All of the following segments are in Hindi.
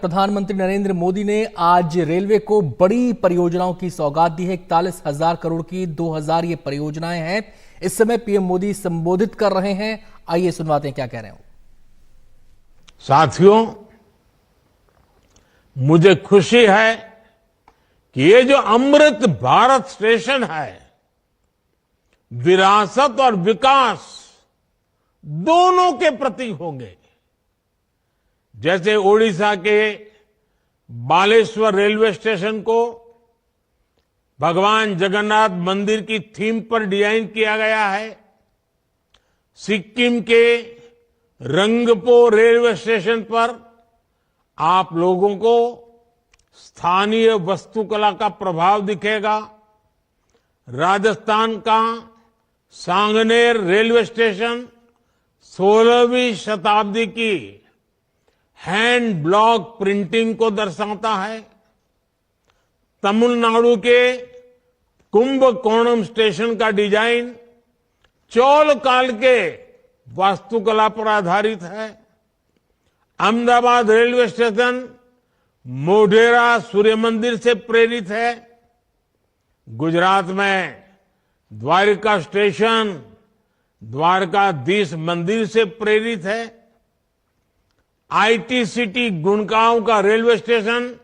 प्रधानमंत्री नरेंद्र मोदी ने आज रेलवे को बड़ी परियोजनाओं की सौगात दी है। 41,000 करोड़ की 2,000 ये परियोजनाएं हैं। इस समय पीएम मोदी संबोधित कर रहे हैं। आइए सुनवाते हैं क्या कह रहे हो। साथियों, मुझे खुशी है कि ये जो अमृत भारत स्टेशन है, विरासत और विकास दोनों के प्रतीक होंगे। जैसे ओडिशा के बालेश्वर रेलवे स्टेशन को भगवान जगन्नाथ मंदिर की थीम पर डिजाइन किया गया है, सिक्किम के रंगपो रेलवे स्टेशन पर आप लोगों को स्थानीय वास्तुकला का प्रभाव दिखेगा। राजस्थान का सांगनेर रेलवे स्टेशन 16वीं शताब्दी की हैंड ब्लॉक प्रिंटिंग को दर्शाता है। तमिलनाडु के कुंभकोणम स्टेशन का डिजाइन चोल काल के वास्तुकला पर आधारित है। अहमदाबाद रेलवे स्टेशन मोढेरा सूर्य मंदिर से प्रेरित है। गुजरात में द्वारका स्टेशन द्वारकाधीश मंदिर से प्रेरित है। आईटी सिटी गुड़गांव का रेलवे स्टेशन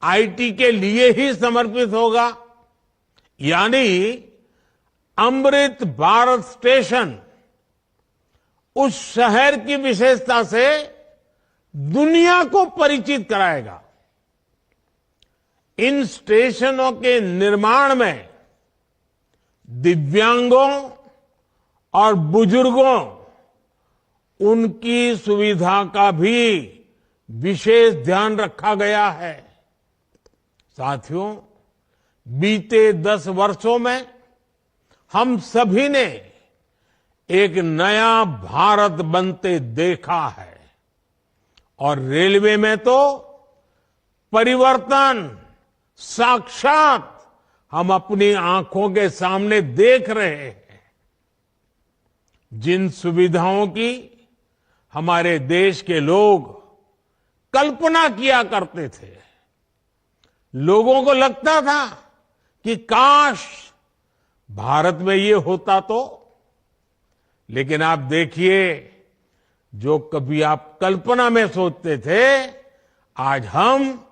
आईटी के लिए ही समर्पित होगा। यानी अमृत भारत स्टेशन उस शहर की विशेषता से दुनिया को परिचित कराएगा। इन स्टेशनों के निर्माण में दिव्यांगों और बुजुर्गों उनकी सुविधा का भी विशेष ध्यान रखा गया है। साथियों, बीते 10 वर्षों में हम सभी ने एक नया भारत बनते देखा है और रेलवे में तो परिवर्तन साक्षात हम अपनी आंखों के सामने देख रहे हैं। जिन सुविधाओं की हमारे देश के लोग कल्पना किया करते थे, लोगों को लगता था कि काश भारत में ये होता तो। लेकिन आप देखिए, जो कभी आप कल्पना में सोचते थे, आज हम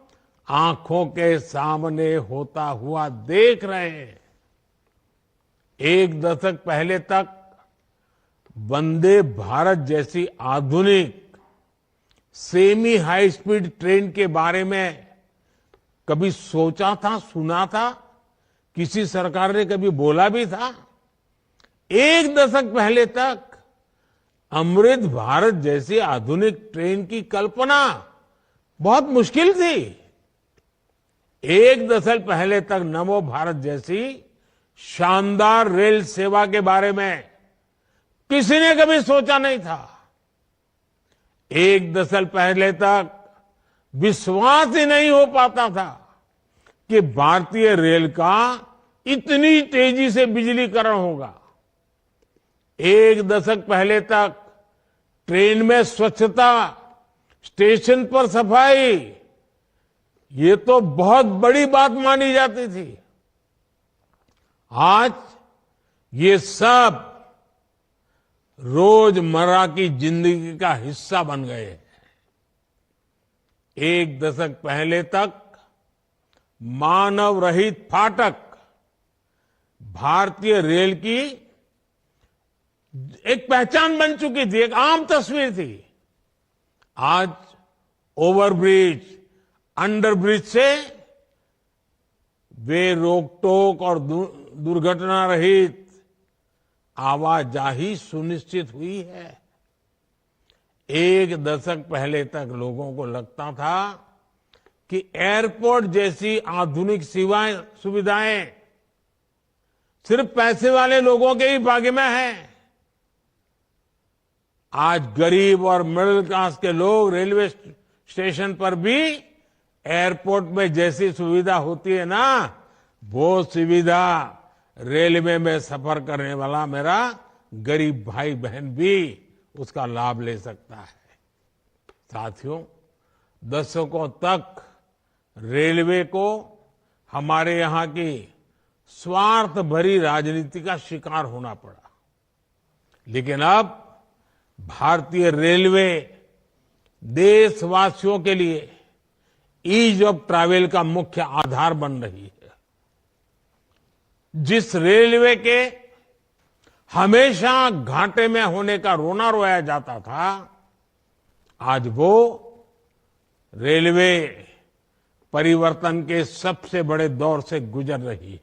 आंखों के सामने होता हुआ देख रहे हैं। एक दशक पहले तक वंदे भारत जैसी आधुनिक सेमी हाई स्पीड ट्रेन के बारे में कभी सोचा था, सुना था? किसी सरकार ने कभी बोला भी था? एक दशक पहले तक अमृत भारत जैसी आधुनिक ट्रेन की कल्पना बहुत मुश्किल थी। एक दशक पहले तक नमो भारत जैसी शानदार रेल सेवा के बारे में किसी ने कभी सोचा नहीं था। एक दशक पहले तक विश्वास ही नहीं हो पाता था कि भारतीय रेल का इतनी तेजी से बिजलीकरण होगा। एक दशक पहले तक ट्रेन में स्वच्छता, स्टेशन पर सफाई, ये तो बहुत बड़ी बात मानी जाती थी। आज ये सब रोजमर्रा की जिंदगी का हिस्सा बन गए हैं। एक दशक पहले तक मानव रहित फाटक भारतीय रेल की एक पहचान बन चुकी थी, एक आम तस्वीर थी। आज ओवरब्रिज, अंडरब्रिज से वे रोक टोक और दुर्घटना रहित आवाजाही सुनिश्चित हुई है। एक दशक पहले तक लोगों को लगता था कि एयरपोर्ट जैसी आधुनिक सुविधाएं सिर्फ पैसे वाले लोगों के ही भाग्य में है। आज गरीब और मिडिल क्लास के लोग रेलवे स्टेशन पर भी एयरपोर्ट में जैसी सुविधा होती है ना, वो सुविधा रेलवे में सफर करने वाला मेरा गरीब भाई बहन भी उसका लाभ ले सकता है। साथियों, दशकों तक रेलवे को हमारे यहाँ की स्वार्थ भरी राजनीति का शिकार होना पड़ा। लेकिन अब भारतीय रेलवे देशवासियों के लिए ईज ऑफ ट्रैवल का मुख्य आधार बन रही है। जिस रेलवे के हमेशा घाटे में होने का रोना रोया जाता था, आज वो रेलवे परिवर्तन के सबसे बड़े दौर से गुजर रही है।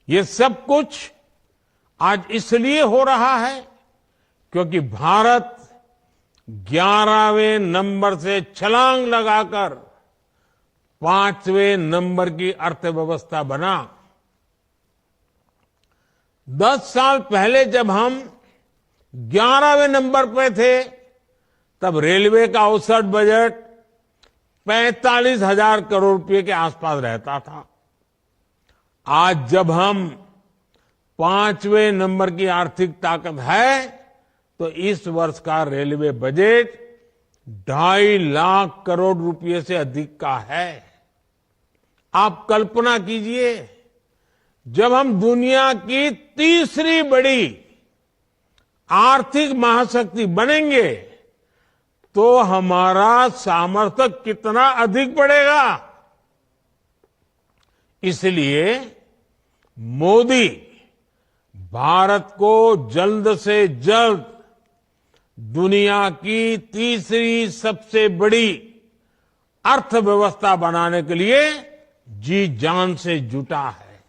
ये सब कुछ आज इसलिए हो रहा है क्योंकि भारत 11वें नंबर से छलांग लगाकर 5वें नंबर की अर्थव्यवस्था बना। 10 साल पहले जब हम 11वें नंबर पे थे, तब रेलवे का औसत बजट 45,000 करोड़ रुपए के आसपास रहता था। आज जब हम 5वें नंबर की आर्थिक ताकत है, तो इस वर्ष का रेलवे बजट 2.5 लाख करोड़ रुपए से अधिक का है। आप कल्पना कीजिए, जब हम दुनिया की तीसरी बड़ी आर्थिक महाशक्ति बनेंगे, तो हमारा सामर्थ्य कितना अधिक बढ़ेगा। इसलिए मोदी भारत को जल्द से जल्द दुनिया की तीसरी सबसे बड़ी अर्थव्यवस्था बनाने के लिए जी जान से जुटा है।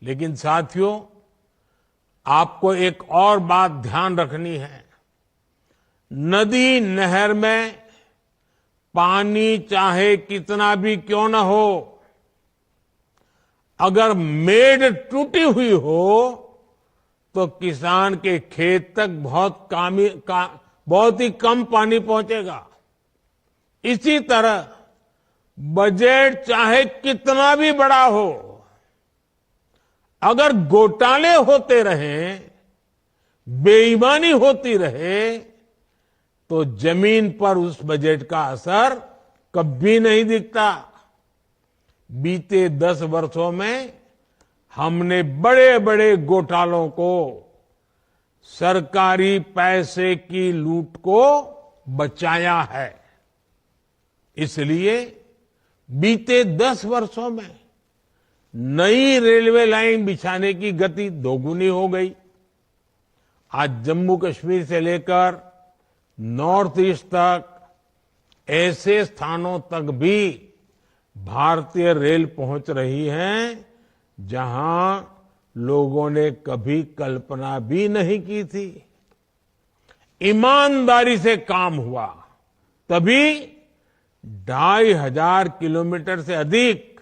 लेकिन साथियों, आपको एक और बात ध्यान रखनी है। नदी नहर में पानी चाहे कितना भी क्यों न हो, अगर मेड़ टूटी हुई हो तो किसान के खेत तक बहुत ही कम पानी पहुंचेगा। इसी तरह बजट चाहे कितना भी बड़ा हो, अगर घोटाले होते रहे, बेईमानी होती रहे, तो जमीन पर उस बजट का असर कभी नहीं दिखता। बीते 10 वर्षों में हमने बड़े बड़े घोटालों को, सरकारी पैसे की लूट को बचाया है। इसलिए बीते 10 वर्षों में नई रेलवे लाइन बिछाने की गति दोगुनी हो गई। आज जम्मू कश्मीर से लेकर नॉर्थ ईस्ट तक ऐसे स्थानों तक भी भारतीय रेल पहुंच रही है जहां लोगों ने कभी कल्पना भी नहीं की थी। ईमानदारी से काम हुआ, तभी 2,500 किलोमीटर से अधिक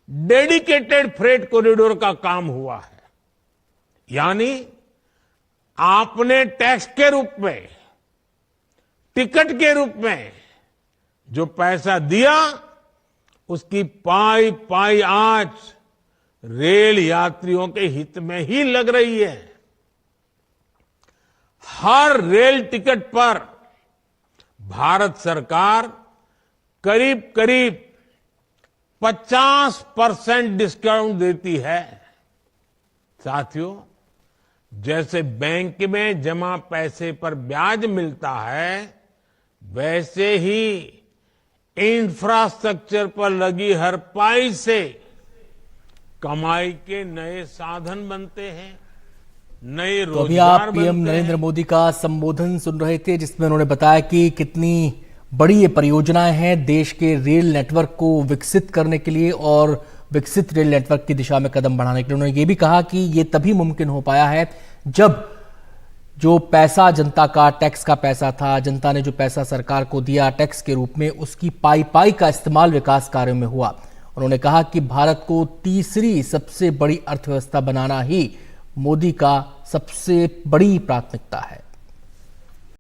डेडिकेटेड फ्रेट कॉरिडोर का काम हुआ है। यानी आपने टैक्स के रूप में, टिकट के रूप में जो पैसा दिया, उसकी पाई पाई आज रेल यात्रियों के हित में ही लग रही है। हर रेल टिकट पर भारत सरकार करीब करीब 50% डिस्काउंट देती है। साथियों, जैसे बैंक में जमा पैसे पर ब्याज मिलता है, वैसे ही इंफ्रास्ट्रक्चर पर लगी हर पाई से कमाई के नए साधन बनते हैं, नए रोजगार। तो अभी आप पीएम नरेंद्र मोदी का संबोधन सुन रहे थे, जिसमें उन्होंने बताया कि कितनी बड़ी ये परियोजनाएं हैं देश के रेल नेटवर्क को विकसित करने के लिए और विकसित रेल नेटवर्क की दिशा में कदम बढ़ाने के लिए। उन्होंने ये भी कहा कि ये तभी मुमकिन हो पाया है जब जो पैसा जनता का, टैक्स का पैसा था, जनता ने जो पैसा सरकार को दिया टैक्स के रूप में, उसकी पाई पाई का इस्तेमाल विकास कार्यों में हुआ। उन्होंने कहा कि भारत को तीसरी सबसे बड़ी अर्थव्यवस्था बनाना ही मोदी का सबसे बड़ी प्राथमिकता है।